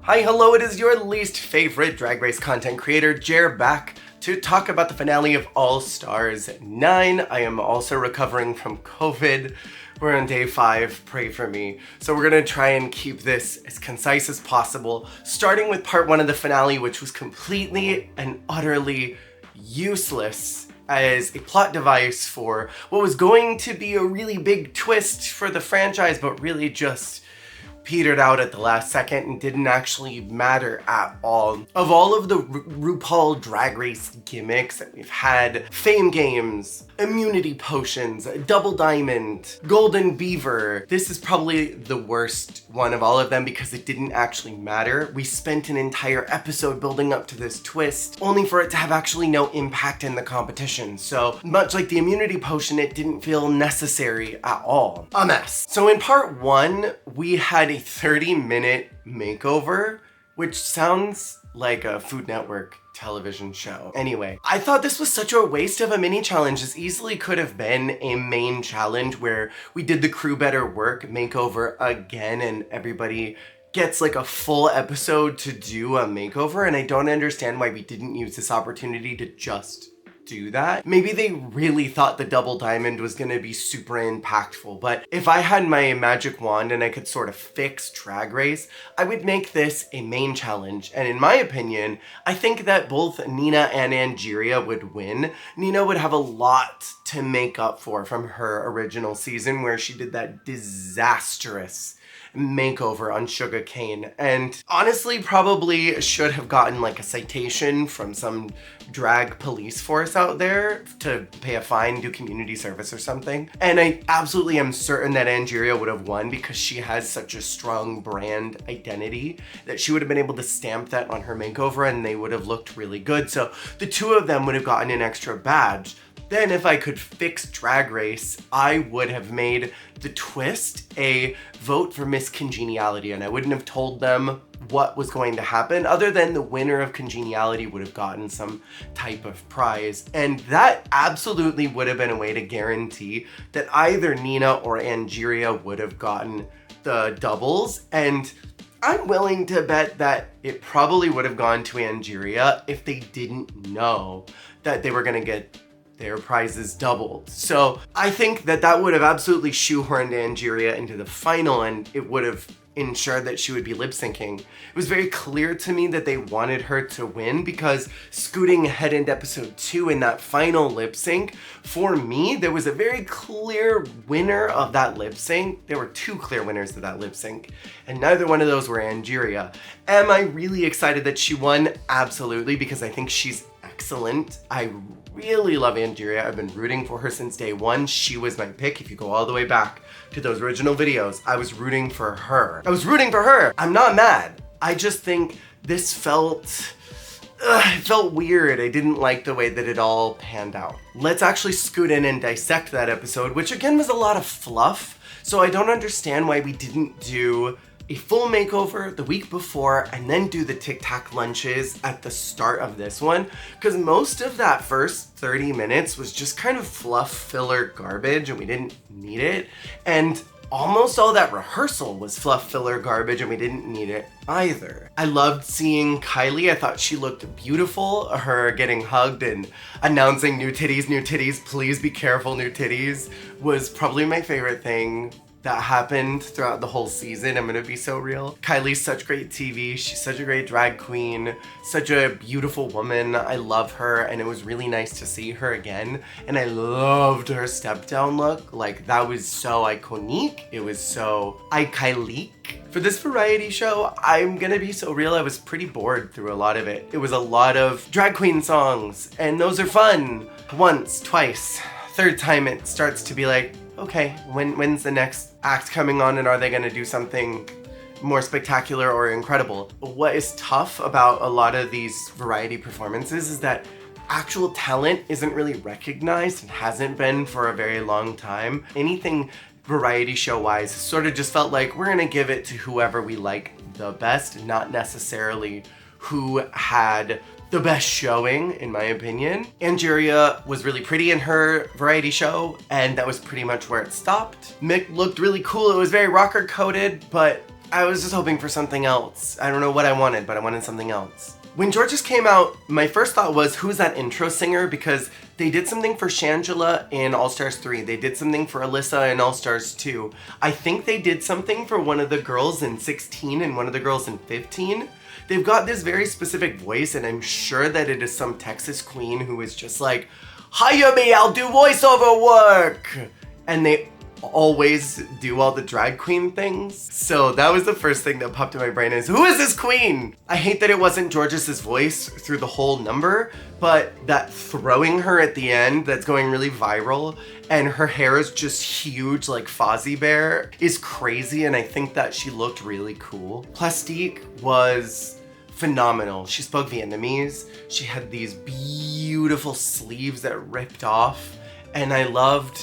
Hi, hello, it is your least favorite Drag Race content creator, Jer, back to talk about the finale of All Stars 9. I am also recovering from COVID. We're on day 5, pray for me. So we're gonna try and keep this as concise as possible, starting with part 1 of the finale, which was completely and utterly useless as a plot device for what was going to be a really big twist for the franchise, but really just petered out at the last second and didn't actually matter at all. Of all of the RuPaul Drag Race gimmicks that we've had, fame games, immunity potions, double diamond, golden beaver, this is probably the worst one of all of them because it didn't actually matter. We spent an entire episode building up to this twist, only for it to have actually no impact in the competition. So much like the immunity potion, it didn't feel necessary at all. A mess. So in part 1, we had a 30-minute makeover, which sounds like a Food Network television show. Anyway, I thought this was such a waste of a mini challenge. This easily could have been a main challenge where we did the crew better work makeover again and everybody gets like a full episode to do a makeover, and I don't understand why we didn't use this opportunity to just do that. Maybe they really thought the double diamond was gonna be super impactful, but if I had my magic wand and I could sort of fix Drag Race, I would make this a main challenge. And in my opinion, I think that both Nina and Angeria would win. Nina would have a lot to make up for from her original season where she did that disastrous makeover on Sugar Cane, and honestly probably should have gotten like a citation from some drag police force out there to pay a fine, do community service or something. And I absolutely am certain that Angeria would have won because she has such a strong brand identity that she would have been able to stamp that on her makeover and they would have looked really good. So the two of them would have gotten an extra badge. Then if I could fix Drag Race, I would have made the twist a vote for Miss Congeniality, and I wouldn't have told them what was going to happen other than the winner of Congeniality would have gotten some type of prize. And that absolutely would have been a way to guarantee that either Nina or Angeria would have gotten the doubles. And I'm willing to bet that it probably would have gone to Angeria if they didn't know that they were gonna get their prizes doubled. So I think that that would have absolutely shoehorned Angeria into the final and it would have ensured that she would be lip syncing. It was very clear to me that they wanted her to win because scooting ahead into episode 2 in that final lip sync, for me, there was a very clear winner of that lip sync. There were 2 clear winners of that lip sync, and neither one of those were Angeria. Am I really excited that she won? Absolutely, because I think she's excellent. I really love Angeria. I've been rooting for her since day 1. She was my pick. If you go all the way back to those original videos, I was rooting for her. I'm not mad. I just think this felt weird. I didn't like the way that it all panned out. Let's actually scoot in and dissect that episode, which again was a lot of fluff. So I don't understand why we didn't do a full makeover the week before and then do the Tic Tac lunches at the start of this one, because most of that first 30 minutes was just kind of fluff filler garbage and we didn't need it, and almost all that rehearsal was fluff filler garbage and we didn't need it either. I loved seeing Kylie. I thought she looked beautiful. Her getting hugged and announcing new titties, please be careful, new titties, was probably my favorite thing that happened throughout the whole season. I'm gonna be so real. Kylie's such great TV. She's such a great drag queen, such a beautiful woman. I love her, and it was really nice to see her again. And I loved her step down look. Like, that was so iconic. It was so iconic. For this variety show, I'm gonna be so real, I was pretty bored through a lot of it. It was a lot of drag queen songs, and those are fun. Once, twice, third time it starts to be like, okay, when's the next act coming on and are they gonna do something more spectacular or incredible? What is tough about a lot of these variety performances is that actual talent isn't really recognized and hasn't been for a very long time. Anything variety show wise sort of just felt like we're gonna give it to whoever we like the best, not necessarily who had the best showing, in my opinion. Angeria was really pretty in her variety show, and that was pretty much where it stopped. Mick looked really cool. It was very rocker coded, but I was just hoping for something else. I don't know what I wanted, but I wanted something else. When Georges came out, my first thought was, who's that intro singer? Because they did something for Shangela in All Stars 3. They did something for Alyssa in All Stars 2. I think they did something for one of the girls in 16 and one of the girls in 15. They've got this very specific voice, and I'm sure that it is some Texas queen who is just like, hire me, I'll do voiceover work! And they always do all the drag queen things. So that was the first thing that popped in my brain is, who is this queen? I hate that it wasn't Georges' voice through the whole number, but that throwing her at the end that's going really viral and her hair is just huge like Fozzie Bear is crazy, and I think that she looked really cool. Plastique was phenomenal. She spoke Vietnamese. She had these beautiful sleeves that ripped off, and I loved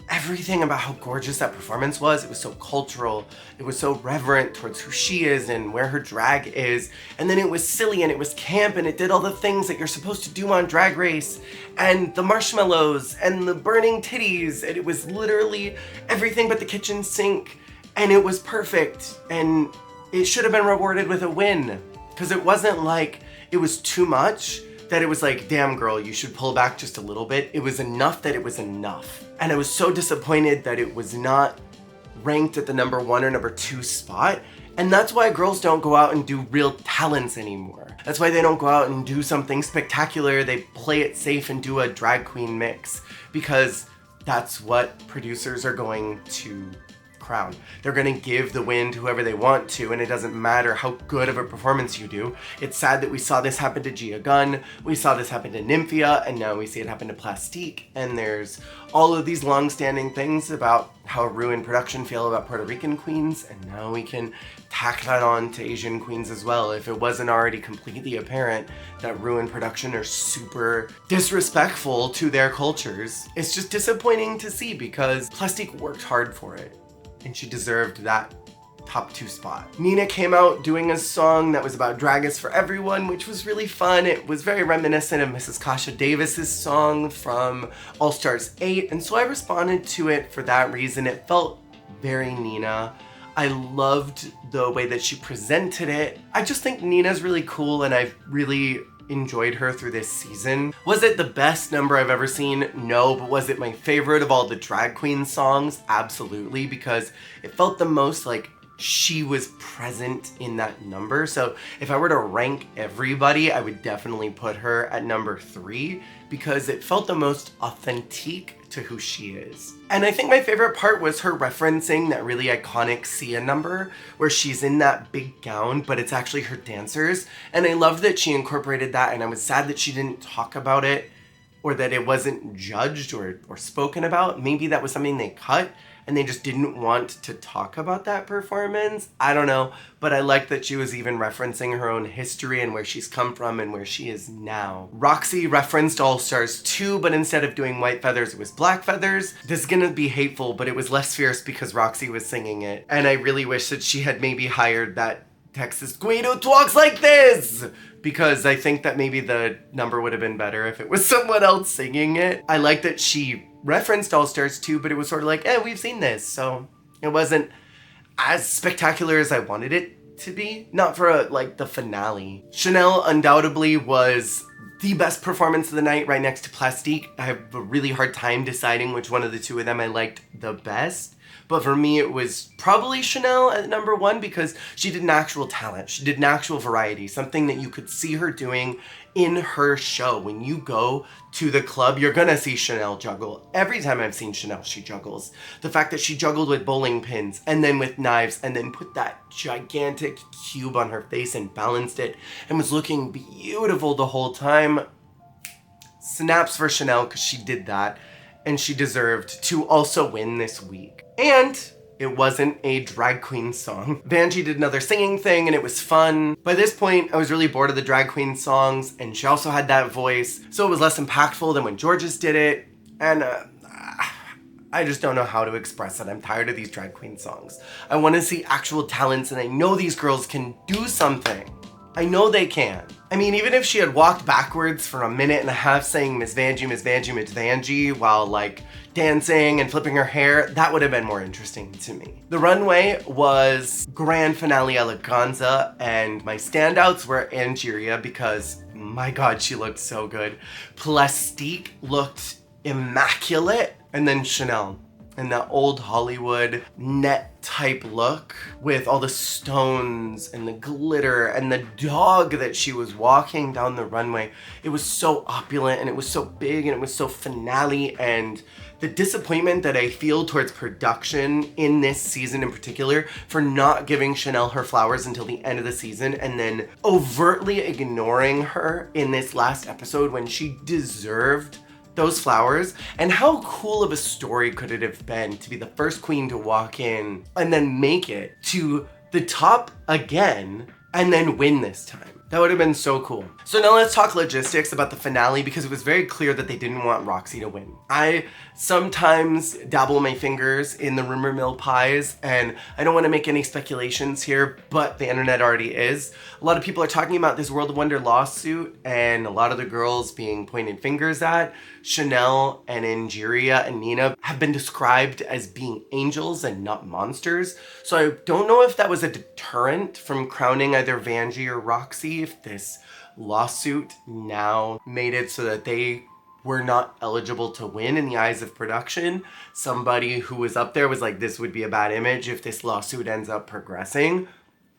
everything about how gorgeous that performance was. It was so cultural. It was so reverent towards who she is and where her drag is. And then it was silly and it was camp and it did all the things that you're supposed to do on Drag Race, and the marshmallows and the burning titties. And it was literally everything but the kitchen sink. And it was perfect. And it should have been rewarded with a win, because it wasn't like it was too much that it was like, damn girl, you should pull back just a little bit. It was enough that it was enough. And I was so disappointed that it was not ranked at the number 1 or number 2 spot. And that's why girls don't go out and do real talents anymore. That's why they don't go out and do something spectacular. They play it safe and do a drag queen mix, because that's what producers are going to crown. They're gonna give the win to whoever they want to, and it doesn't matter how good of a performance you do. It's sad that we saw this happen to Gia Gunn, we saw this happen to Nymphia, and now we see it happen to Plastique, and there's all of these long-standing things about how Ruin production feel about Puerto Rican queens, and now we can tack that on to Asian queens as well, if it wasn't already completely apparent that Ruin production are super disrespectful to their cultures. It's just disappointing to see, because Plastique worked hard for it, and she deserved that top 2 spot. Nina came out doing a song that was about Drag Is for Everyone, which was really fun. It was very reminiscent of Mrs. Kasha Davis's song from All Stars 8, and so I responded to it for that reason. It felt very Nina. I loved the way that she presented it. I just think Nina's really cool, and I've really enjoyed her through this season. Was it the best number I've ever seen? No, but was it my favorite of all the drag queen songs? Absolutely, because it felt the most like she was present in that number. So if I were to rank everybody, I would definitely put her at number 3, because it felt the most authentic to who she is. And I think my favorite part was her referencing that really iconic Sia number where she's in that big gown, but it's actually her dancers. And I loved that she incorporated that, and I was sad that she didn't talk about it, or that it wasn't judged or spoken about. Maybe that was something they cut and they just didn't want to talk about that performance. I don't know, but I like that she was even referencing her own history and where she's come from and where she is now. Roxy referenced All Stars 2, but instead of doing white feathers, it was black feathers. This is gonna be hateful, but it was less fierce because Roxy was singing it. And I really wish that she had maybe hired that Texas queen who talks like this, because I think that maybe the number would have been better if it was someone else singing it. I like that she referenced All Stars 2, but it was sort of like, we've seen this, so it wasn't as spectacular as I wanted it to be. Not for like the finale. Chanel undoubtedly was the best performance of the night, right next to Plastique. I have a really hard time deciding which one of the two of them I liked the best. But for me, it was probably Chanel at number 1, because she did an actual talent. She did an actual variety, something that you could see her doing in her show. When you go to the club, you're gonna see Chanel juggle. Every time I've seen Chanel, she juggles. The fact that she juggled with bowling pins and then with knives and then put that gigantic cube on her face and balanced it and was looking beautiful the whole time. Snaps for Chanel, because she did that, and she deserved to also win this week. And it wasn't a drag queen song. Vanjie did another singing thing and it was fun. By this point, I was really bored of the drag queen songs, and she also had that voice, so it was less impactful than when Georges did it. And I just don't know how to express it. I'm tired of these drag queen songs. I want to see actual talents, and I know these girls can do something. I know they can. I mean, even if she had walked backwards for a minute and a half saying Miss Vanjie, Miss Vanjie, Miss Vanjie while like dancing and flipping her hair, that would have been more interesting to me. The runway was grand finale eleganza, and my standouts were Angeria because my god, she looked so good. Plastique looked immaculate, and then Chanel in that old Hollywood net type look with all the stones and the glitter and the dog that she was walking down the runway. It was so opulent and it was so big and it was so finale, and the disappointment that I feel towards production in this season in particular for not giving Chanel her flowers until the end of the season and then overtly ignoring her in this last episode when she deserved those flowers. And how cool of a story could it have been to be the first queen to walk in and then make it to the top again and then win this time? That would have been so cool. So now let's talk logistics about the finale, because it was very clear that they didn't want Roxy to win. I sometimes dabble my fingers in the rumor mill pies, and I don't want to make any speculations here, but the internet already is. A lot of people are talking about this World of Wonder lawsuit, and a lot of the girls being pointed fingers at. Chanel and Angeria and Nina have been described as being angels and not monsters. So I don't know if that was a deterrent from crowning either Vanjie or Roxy, if this lawsuit now made it so that they were not eligible to win in the eyes of production. Somebody who was up there was like, this would be a bad image if this lawsuit ends up progressing.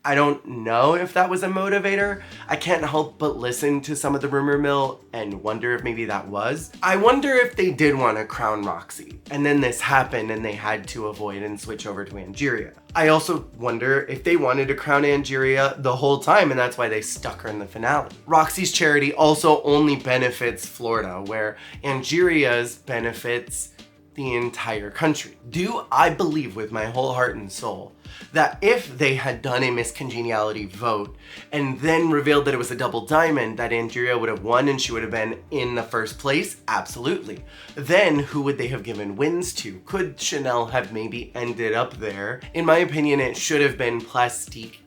I don't know if that was a motivator. I can't help but listen to some of the rumor mill and wonder if maybe that was. I wonder if they did want to crown Roxy, and then this happened and they had to avoid and switch over to Angeria. I also wonder if they wanted to crown Angeria the whole time and that's why they stuck her in the finale. Roxy's charity also only benefits Florida, where Angeria's benefits the entire country. Do I believe with my whole heart and soul that if they had done a Miss Congeniality vote and then revealed that it was a double diamond, that Angeria would have won and she would have been in the first place? Absolutely. Then who would they have given wins to? Could Chanel have maybe ended up there? In my opinion, it should have been Plastique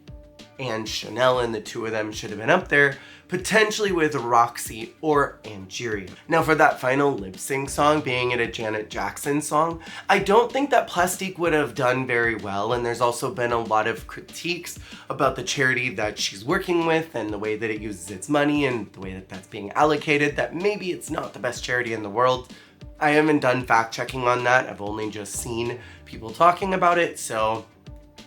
and Chanel, and the two of them should have been up there, potentially with Roxy or Angeria. Now for that final lip sync song, being it a Janet Jackson song, I don't think that Plastique would have done very well, and there's also been a lot of critiques about the charity that she's working with and the way that it uses its money and the way that that's being allocated, that maybe it's not the best charity in the world. I haven't done fact checking on that, I've only just seen people talking about it, so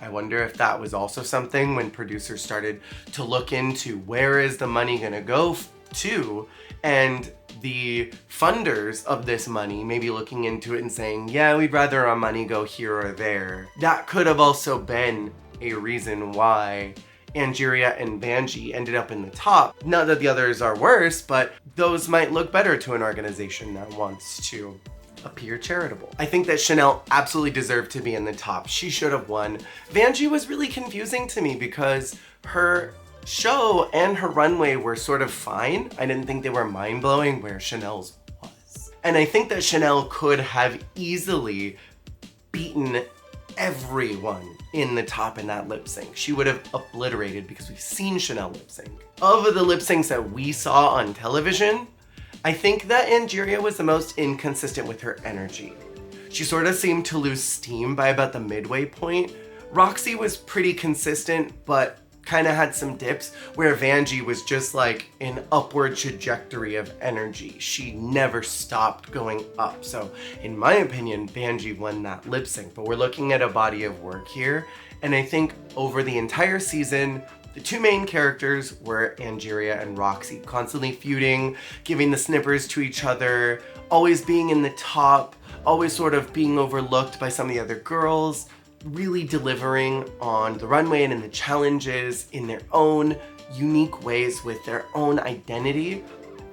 I wonder if that was also something when producers started to look into where is the money gonna go to, and the funders of this money maybe looking into it and saying, yeah, we'd rather our money go here or there. That could have also been a reason why Angeria and Vanjie ended up in the top. Not that the others are worse, but those might look better to an organization that wants to appear charitable. I think that Chanel absolutely deserved to be in the top. She should have won. Vanjie was really confusing to me because her show and her runway were sort of fine. I didn't think they were mind-blowing where Chanel's was. And I think that Chanel could have easily beaten everyone in the top in that lip sync. She would have obliterated, because we've seen Chanel lip sync. Of the lip syncs that we saw on television, I think that Angeria was the most inconsistent with her energy. She sort of seemed to lose steam by about the midway point. Roxy was pretty consistent, but kind of had some dips, where Vanjie was just like an upward trajectory of energy. She never stopped going up. So in my opinion, Vanjie won that lip sync, but we're looking at a body of work here. And I think over the entire season, the two main characters were Angeria and Roxy, constantly feuding, giving the snippers to each other, always being in the top, always sort of being overlooked by some of the other girls, really delivering on the runway and in the challenges in their own unique ways with their own identity.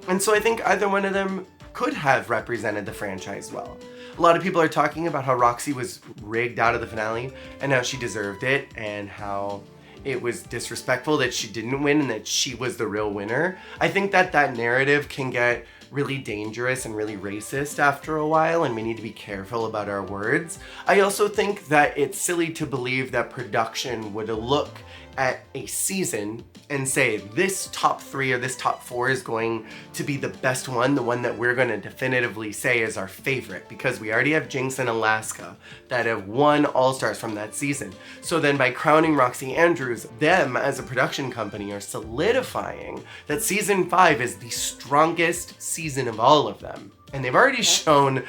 And so I think either one of them could have represented the franchise well. A lot of people are talking about how Roxy was rigged out of the finale and how she deserved it and how it was disrespectful that she didn't win and that she was the real winner. I think that that narrative can get really dangerous and really racist after a while, and we need to be careful about our words. I also think that it's silly to believe that production would look at a season and say this top 3 or this top 4 is going to be the best one, the one that we're going to definitively say is our favorite, because we already have Jinx and Alaska that have won All-Stars from that season. So then by crowning Roxy Andrews, them as a production company are solidifying that season 5 is the strongest season of all of them. And they've already shown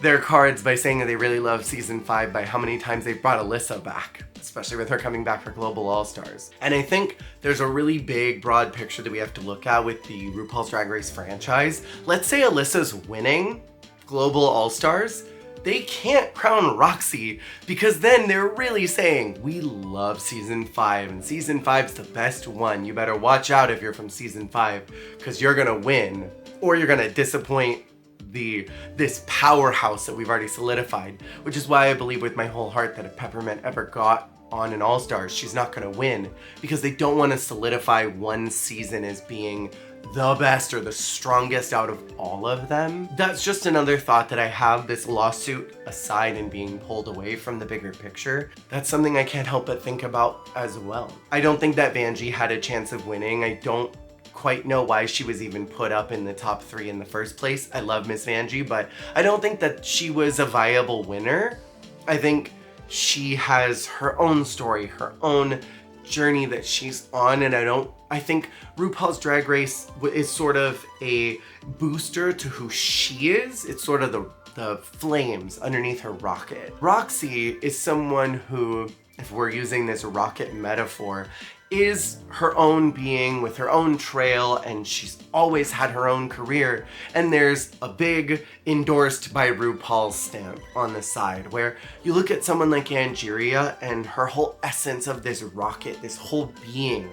their cards by saying that they really love season 5 by how many times they've brought Alyssa back, especially with her coming back for Global All-Stars. And I think there's a really big, broad picture that we have to look at with the RuPaul's Drag Race franchise. Let's say Alyssa's winning Global All-Stars. They can't crown Roxy because then they're really saying, we love season 5 and season 5's the best one. You better watch out if you're from season 5 because you're gonna win or you're gonna disappoint this powerhouse that we've already solidified, which is why I believe with my whole heart that if Peppermint ever got on an All-Stars, she's not gonna win because they don't want to solidify one season as being the best or the strongest out of all of them. That's just another thought that I have, this lawsuit aside and being pulled away from the bigger picture. That's something I can't help but think about as well. I don't think that Vanjie had a chance of winning. I don't quite know why she was even put up in the top 3 in the first place. I love Miss Vanjie, but I don't think that she was a viable winner. I think she has her own story, her own journey that she's on, and I think RuPaul's Drag Race is sort of a booster to who she is. It's sort of the flames underneath her rocket. Roxy is someone who, if we're using this rocket metaphor, is her own being with her own trail, and she's always had her own career, and there's a big endorsed by RuPaul's stamp on the side where you look at someone like Angeria and her whole essence of this rocket, this whole being.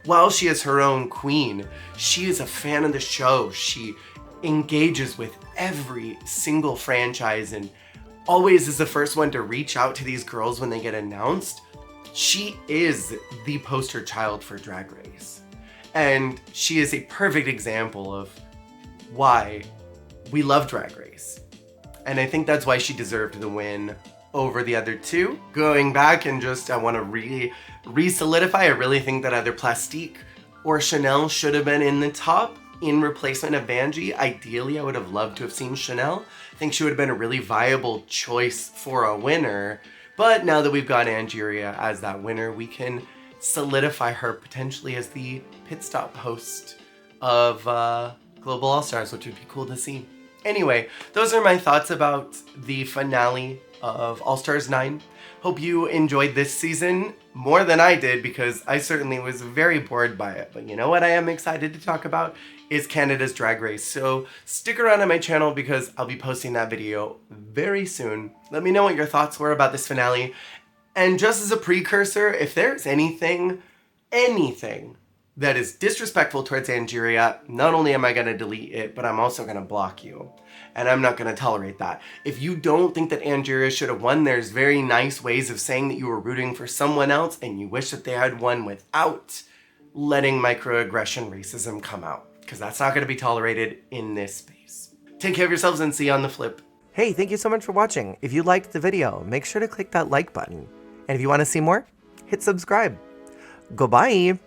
While she is her own queen, she is a fan of the show. She engages with every single franchise and always is the first one to reach out to these girls when they get announced. She is the poster child for Drag Race. And she is a perfect example of why we love Drag Race. And I think that's why she deserved the win over the other two. Going back and I want to re-solidify, I really think that either Plastique or Chanel should have been in the top in replacement of Vanjie. Ideally, I would have loved to have seen Chanel. I think she would have been a really viable choice for a winner. But now that we've got Angeria as that winner, we can solidify her potentially as the pit stop host of Global All-Stars, which would be cool to see. Anyway, those are my thoughts about the finale of All-Stars 9. Hope you enjoyed this season more than I did because I certainly was very bored by it. But you know what I am excited to talk about is Canada's Drag Race. So stick around on my channel because I'll be posting that video very soon. Let me know what your thoughts were about this finale. And just as a precursor, if there's anything that is disrespectful towards Angeria, not only am I going to delete it, but I'm also going to block you. And I'm not going to tolerate that. If you don't think that Angeria should have won, there's very nice ways of saying that you were rooting for someone else and you wish that they had won without letting microaggression racism come out. Because that's not going to be tolerated in this space. Take care of yourselves and see you on the flip. Hey, thank you so much for watching. If you liked the video, make sure to click that like button. And if you want to see more, hit subscribe. Goodbye.